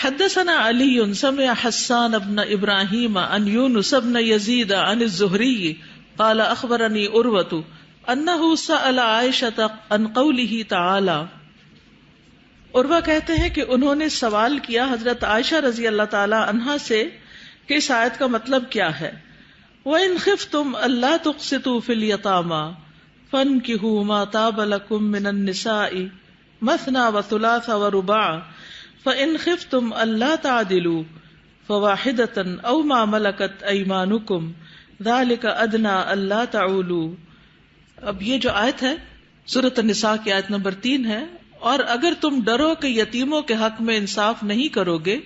حدثنا علی سمع حسان بن ابراہیم عن یونس بن یزید عن الزہری قال اخبرنی عروۃ انہ سأل عائشہ عن قولہ تعالی. عروہ کہتے ہیں کہ انہوں نے سوال کیا حضرت عائشہ رضی اللہ تعالی عنہا سے کہ اس آیت کا مطلب کیا ہے. وَإِنْ خِفْتُمْ أَلَّا تُقْسِطُوا فِي الْيَتَامَى فَانكِحُوا مَا طَابَ لَكُم مِّنَ النِّسَاءِ مَثْنَىٰ وَثُلَاثَ وَرُبَاعَ فَإِنْ خِفْتُمْ أَلَّا تَعْدِلُوا فَوَاحِدَةً أَوْ مَا مَلَكَتْ أَيْمَانُكُمْ ذَلِكَ أَدْنَىٰ أَلَّا تَعُولُوا. اب یہ جو آیت ہے سورۃ النساء کی آیت نمبر 3 ہے. اور اگر تم ڈرو کہ یتیموں کے حق میں انصاف نہیں کرو گے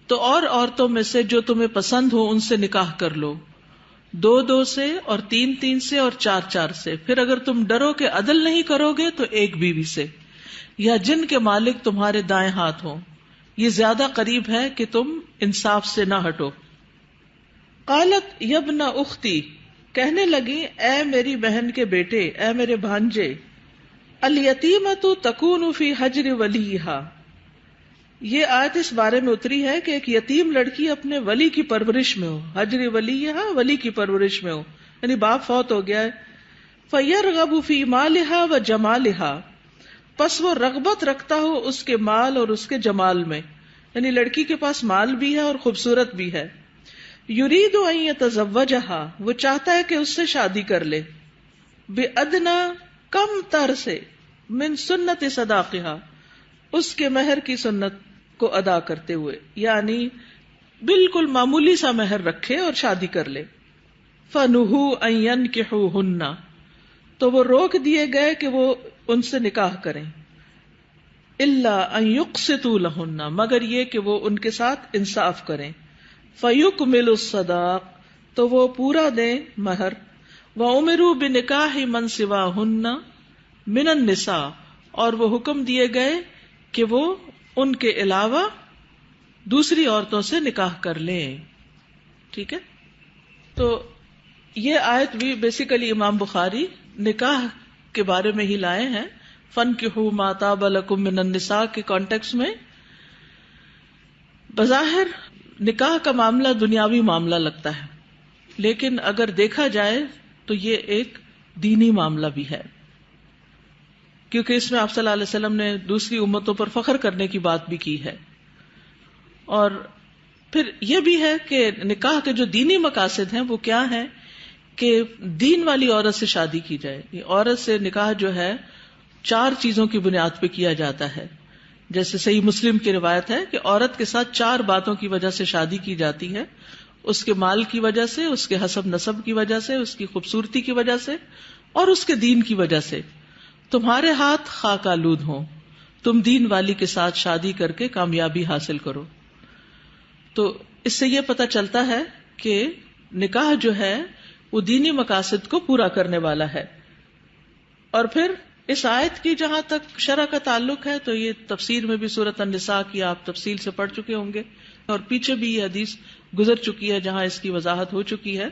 تو اور عورتوں میں سے جو تمہیں پسند ہو ان سے نکاح کر لو، 2 سے اور 3 سے اور 4 سے. پھر اگر تم ڈرو کہ عدل نہیں کرو گے تو ایک بیوی سے یا جن کے مالک تمہارے دائیں ہاتھ ہوں، یہ زیادہ قریب ہے کہ تم انصاف سے نہ ہٹو. قالت یبن اختی، کہنے لگی اے میری بہن کے بیٹے، اے میرے بھانجے، الیتیمۃ تکون فی حجر ولیہا. یہ آیت اس بارے میں اتری ہے کہ ایک یتیم لڑکی اپنے ولی کی پرورش میں ہو. حجر ولیہا، ولی کی پرورش میں ہو، یعنی باپ فوت ہو گیا ہے. فیرغب فی مالہا و جمالہا، پس وہ رغبت رکھتا ہو اس کے مال اور اس کے جمال میں، یعنی لڑکی کے پاس مال بھی ہے اور خوبصورت بھی ہے. یرید ان یتزوجہا، وہ چاہتا ہے کہ اس سے شادی کر لے. بادنا، کم تر سے، من سنت صداقہا، اس کے مہر کی سنت کو ادا کرتے ہوئے، یعنی بالکل معمولی سا مہر رکھے اور شادی کر لے. فنہوا ان ینکحوہن، تو وہ روک دیے گئے کہ وہ ان سے نکاح کریں. الا ان یقسطوا لہن، مگر یہ کہ وہ ان کے ساتھ انصاف کریں. فیکملوا الصداق، تو وہ پورا دیں مہر. وامروا بنکاح من سواہن من النساء، اور وہ حکم دیے گئے کہ وہ ان کے علاوہ دوسری عورتوں سے نکاح کر لیں. ٹھیک ہے، تو یہ آیت بھی بیسیکلی امام بخاری نکاح کے بارے میں ہی لائے ہیں. فَانْكِحُوا مَا طَابَ لَكُم مِّنَ النِّسَاء کے کانٹیکس میں. بظاہر نکاح کا معاملہ دنیاوی معاملہ لگتا ہے، لیکن اگر دیکھا جائے تو یہ ایک دینی معاملہ بھی ہے، کیونکہ اس میں آپ صلی اللہ علیہ وسلم نے دوسری امتوں پر فخر کرنے کی بات بھی کی ہے. اور پھر یہ بھی ہے کہ نکاح کے جو دینی مقاصد ہیں وہ کیا ہیں کہ دین والی عورت سے شادی کی جائے. یہ عورت سے نکاح جو ہے 4 چیزوں کی بنیاد پہ کیا جاتا ہے. جیسے صحیح مسلم کی روایت ہے کہ عورت کے ساتھ 4 باتوں کی وجہ سے شادی کی جاتی ہے: اس کے مال کی وجہ سے، اس کے حسب نسب کی وجہ سے، اس کی خوبصورتی کی وجہ سے، اور اس کے دین کی وجہ سے. تمہارے ہاتھ خاک آلود ہوں، تم دین والی کے ساتھ شادی کر کے کامیابی حاصل کرو. تو اس سے یہ پتہ چلتا ہے کہ نکاح جو ہے وہ دینی مقاصد کو پورا کرنے والا ہے. اور پھر اس آیت کی جہاں تک شرع کا تعلق ہے تو یہ تفسیر میں بھی سورۃ النساء کی آپ تفصیل سے پڑھ چکے ہوں گے، اور پیچھے بھی یہ حدیث گزر چکی ہے جہاں اس کی وضاحت ہو چکی ہے.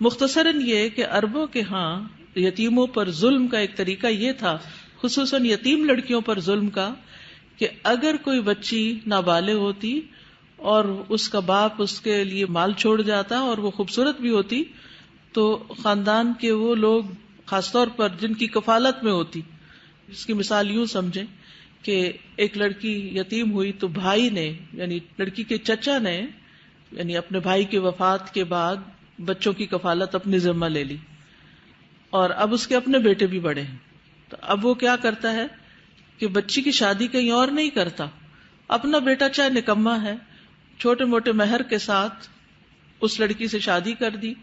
مختصراً یہ کہ عربوں کے ہاں یتیموں پر ظلم کا ایک طریقہ یہ تھا، خصوصاً یتیم لڑکیوں پر ظلم کا، کہ اگر کوئی بچی نابالغ ہوتی اور اس کا باپ اس کے لیے مال چھوڑ جاتا اور وہ خوبصورت بھی ہوتی تو خاندان کے وہ لوگ، خاص طور پر جن کی کفالت میں ہوتی، اس کی مثال یوں سمجھیں کہ ایک لڑکی یتیم ہوئی تو بھائی نے، یعنی لڑکی کے چچا نے، یعنی اپنے بھائی کی وفات کے بعد بچوں کی کفالت اپنی ذمہ لے لی، اور اب اس کے اپنے بیٹے بھی بڑے ہیں. تو اب وہ کیا کرتا ہے کہ بچی کی شادی کہیں اور نہیں کرتا، اپنا بیٹا چاہے نکما ہے، چھوٹے موٹے مہر کے ساتھ اس لڑکی سے شادی کر دی،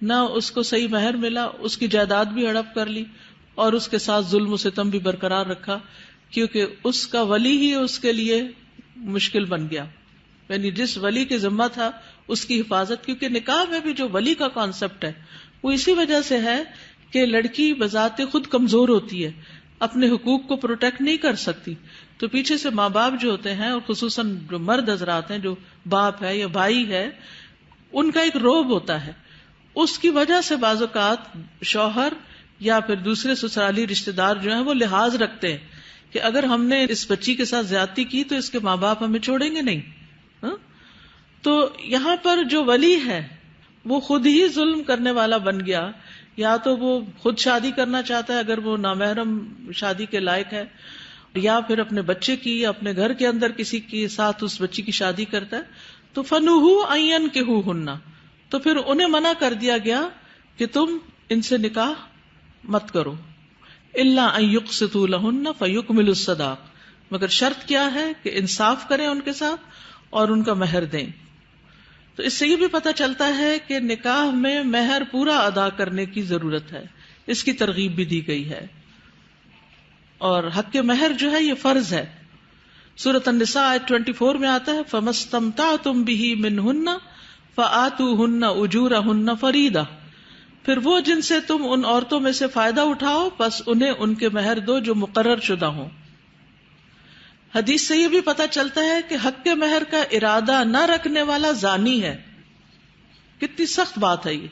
نہ اس کو صحیح مہر ملا، اس کی جائیداد بھی ہڑپ کر لی، اور اس کے ساتھ ظلم و ستم بھی برقرار رکھا، کیونکہ اس کا ولی ہی اس کے لیے مشکل بن گیا. یعنی جس ولی کے ذمہ تھا اس کی حفاظت، کیونکہ نکاح میں بھی جو ولی کا کانسیپٹ ہے وہ اسی وجہ سے ہے کہ لڑکی بذات خود کمزور ہوتی ہے، اپنے حقوق کو پروٹیکٹ نہیں کر سکتی، تو پیچھے سے ماں باپ جو ہوتے ہیں، اور خصوصاً جو مرد حضرات ہیں، جو باپ ہے یا بھائی ہے، ان کا ایک روب ہوتا ہے. اس کی وجہ سے بعض اوقات شوہر یا پھر دوسرے سسرالی رشتہ دار جو ہیں وہ لحاظ رکھتے ہیں کہ اگر ہم نے اس بچی کے ساتھ زیادتی کی تو اس کے ماں باپ ہمیں چھوڑیں گے نہیں. ہاں؟ تو یہاں پر جو ولی ہے وہ خود ہی ظلم کرنے والا بن گیا، یا تو وہ خود شادی کرنا چاہتا ہے اگر وہ نامحرم شادی کے لائق ہے، یا پھر اپنے بچے کی یا اپنے گھر کے اندر کسی کے ساتھ اس بچی کی شادی کرتا ہے. تو فنوحو ان ینکحوہن، تو پھر انہیں منع کر دیا گیا کہ تم ان سے نکاح مت کرو. الا ان یقسطوا لہن فیکملوا الصداق، مگر شرط کیا ہے کہ انصاف کریں ان کے ساتھ اور ان کا مہر دیں. تو اس سے یہ بھی پتہ چلتا ہے کہ نکاح میں مہر پورا ادا کرنے کی ضرورت ہے، اس کی ترغیب بھی دی گئی ہے. اور حق مہر جو ہے یہ فرض ہے. سورۃ النساء آیت 24 میں آتا ہے فَمَسْتَمْتَعْتُمْ بِهِ مِنْهُنَّ فَآتُوهُنَّ أُجُورَهُنَّ فَرِيضَةً، پھر وہ جن سے تم ان عورتوں میں سے فائدہ اٹھاؤ بس انہیں ان کے مہر دو جو مقرر شدہ ہوں. حدیث سے یہ بھی پتہ چلتا ہے کہ حق کے مہر کا ارادہ نہ رکھنے والا زانی ہے. کتنی سخت بات ہے یہ.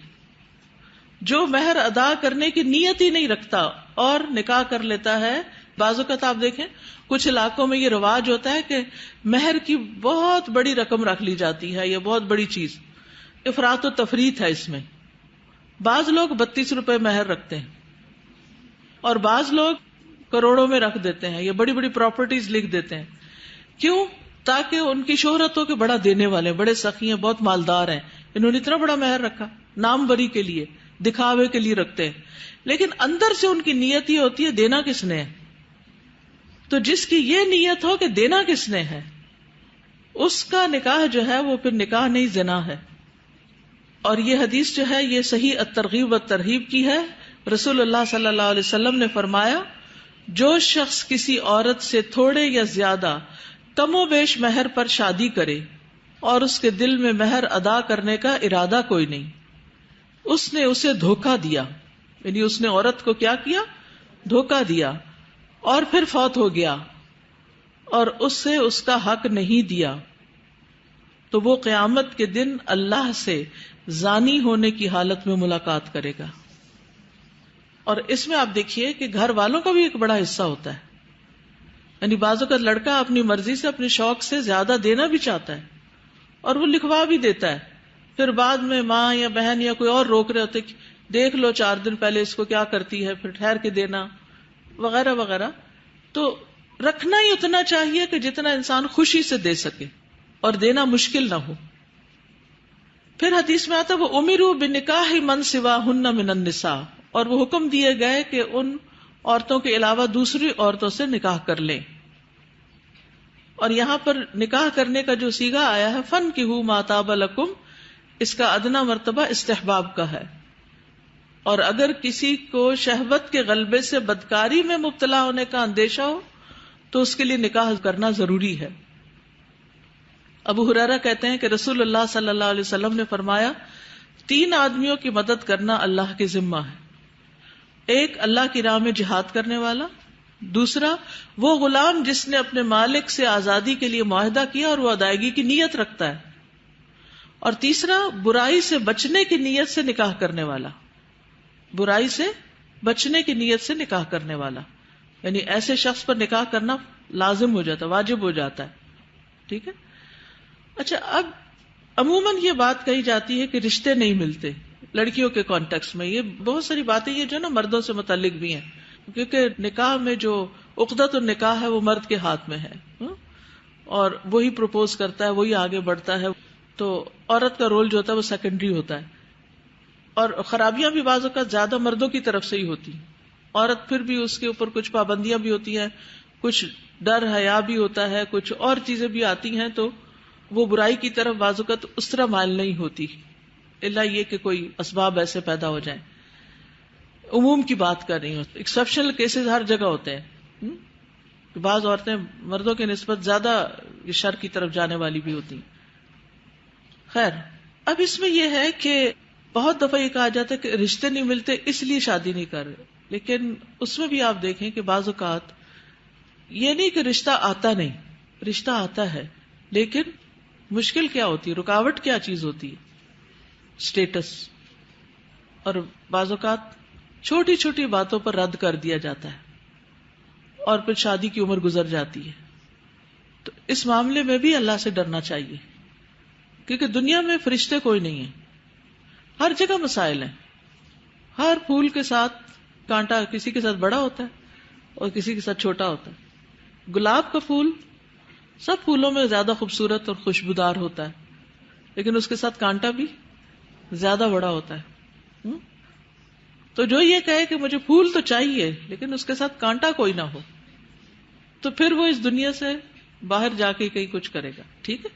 جو مہر ادا کرنے کی نیت ہی نہیں رکھتا اور نکاح کر لیتا ہے. بعض اوقات آپ دیکھیں کچھ علاقوں میں یہ رواج ہوتا ہے کہ مہر کی بہت بڑی رقم رکھ لی جاتی ہے، یہ بہت بڑی چیز، افراط و تفریط ہے اس میں. بعض لوگ 32 روپے مہر رکھتے ہیں اور بعض لوگ کروڑوں میں رکھ دیتے ہیں، یہ بڑی بڑی پراپرٹیز لکھ دیتے ہیں. کیوں؟ تاکہ ان کی شہرت ہو کہ بڑا دینے والے، بڑے سخی ہیں، بہت مالدار ہیں، انہوں نے اتنا بڑا مہر رکھا. نام بری کے لیے، دکھاوے کے لیے رکھتے ہیں، لیکن اندر سے ان کی نیت یہ ہوتی ہے دینا کس نے ہے. تو جس کی یہ نیت ہو کہ دینا کس نے ہے، اس کا نکاح جو ہے وہ پھر نکاح نہیں زنا ہے. اور یہ حدیث جو ہے یہ صحیح الترغیب والترہیب کی ہے. رسول اللہ صلی اللہ علیہ وسلم نے فرمایا جو شخص کسی عورت سے تھوڑے یا زیادہ کم و بیش مہر پر شادی کرے اور اس کے دل میں مہر ادا کرنے کا ارادہ کوئی نہیں، اس نے اسے دھوکہ دیا. یعنی اس نے عورت کو کیا کیا؟ دھوکہ دیا، اور پھر فوت ہو گیا اور اس سے اس کا حق نہیں دیا، تو وہ قیامت کے دن اللہ سے زانی ہونے کی حالت میں ملاقات کرے گا. اور اس میں آپ دیکھیے کہ گھر والوں کا بھی ایک بڑا حصہ ہوتا ہے. یعنی بعضوں کا لڑکا اپنی مرضی سے اپنے شوق سے زیادہ دینا بھی چاہتا ہے اور وہ لکھوا بھی دیتا ہے، پھر بعد میں ماں یا بہن یا کوئی اور روک رہے ہوتے کہ دیکھ لو 4 دن پہلے اس کو کیا کرتی ہے، پھر ٹھہر کے دینا وغیرہ وغیرہ. تو رکھنا ہی اتنا چاہیے کہ جتنا انسان خوشی سے دے سکے اور دینا مشکل نہ ہو. پھر حدیث میں آتا وہ امروا بنکاح من سواہن من النساء، اور وہ حکم دیے گئے کہ ان عورتوں کے علاوہ دوسری عورتوں سے نکاح کر لیں. اور یہاں پر نکاح کرنے کا جو صیغہ آیا ہے فنکحوا ما طاب لکم، اس کا ادنا مرتبہ استحباب کا ہے. اور اگر کسی کو شہوت کے غلبے سے بدکاری میں مبتلا ہونے کا اندیشہ ہو تو اس کے لیے نکاح کرنا ضروری ہے. ابو ہریرہ کہتے ہیں کہ رسول اللہ صلی اللہ علیہ وسلم نے فرمایا 3 آدمیوں کی مدد کرنا اللہ کے ذمہ ہے. ایک اللہ کی راہ میں جہاد کرنے والا، دوسرا وہ غلام جس نے اپنے مالک سے آزادی کے لیے معاہدہ کیا اور وہ ادائیگی کی نیت رکھتا ہے، اور تیسرا برائی سے بچنے کی نیت سے نکاح کرنے والا. برائی سے بچنے کی نیت سے نکاح کرنے والا، یعنی ایسے شخص پر نکاح کرنا لازم ہو جاتا ہے، واجب ہو جاتا ہے. ٹھیک ہے. اچھا، اب عموماً یہ بات کہی جاتی ہے کہ رشتے نہیں ملتے لڑکیوں کے کانٹیکس میں. یہ بہت ساری باتیں یہ جو نا مردوں سے متعلق بھی ہیں، کیونکہ نکاح میں جو عقدۃ النکاح ہے وہ مرد کے ہاتھ میں ہے، اور وہی پروپوز کرتا ہے، وہی آگے بڑھتا ہے. تو عورت کا رول جو ہوتا ہے وہ سیکنڈری ہوتا ہے. اور خرابیاں بھی بعض اوقات زیادہ مردوں کی طرف سے ہی ہوتی. عورت پھر بھی اس کے اوپر کچھ پابندیاں بھی ہوتی ہیں، کچھ ڈر حیا بھی ہوتا ہے، کچھ اور چیزیں بھی آتی ہیں، تو وہ برائی کی طرف بعض اوقات اس طرح مائل نہیں ہوتی، الا یہ کہ کوئی اسباب ایسے پیدا ہو جائیں. عموم کی بات کر رہی ہوں، ایکسیپشنل کیسز ہر جگہ ہوتے ہیں. بعض عورتیں مردوں کے نسبت زیادہ شر کی طرف جانے والی بھی ہوتی ہیں. خیر، اب اس میں یہ ہے کہ بہت دفعہ یہ کہا جاتا ہے کہ رشتے نہیں ملتے اس لیے شادی نہیں کر رہے، لیکن اس میں بھی آپ دیکھیں کہ بعض اوقات یہ نہیں کہ رشتہ آتا نہیں، رشتہ آتا ہے، لیکن مشکل کیا ہوتی ہے، رکاوٹ کیا چیز ہوتی ہے؟ اسٹیٹس. اور بعض اوقات چھوٹی چھوٹی باتوں پر رد کر دیا جاتا ہے. اور پھر شادی کی عمر گزر جاتی ہے. تو اس معاملے میں بھی اللہ سے ڈرنا چاہیے، کیونکہ دنیا میں فرشتے کوئی نہیں ہیں، ہر جگہ مسائل ہیں. ہر پھول کے ساتھ کانٹا کسی کے ساتھ بڑا ہوتا ہے اور کسی کے ساتھ چھوٹا ہوتا ہے. گلاب کا پھول سب پھولوں میں زیادہ خوبصورت اور خوشبودار ہوتا ہے، لیکن اس کے ساتھ کانٹا بھی زیادہ بڑا ہوتا ہے. تو جو یہ کہے کہ مجھے پھول تو چاہیے لیکن اس کے ساتھ کانٹا کوئی نہ ہو، تو پھر وہ اس دنیا سے باہر جا کے کہیں کچھ کرے گا. ٹھیک ہے.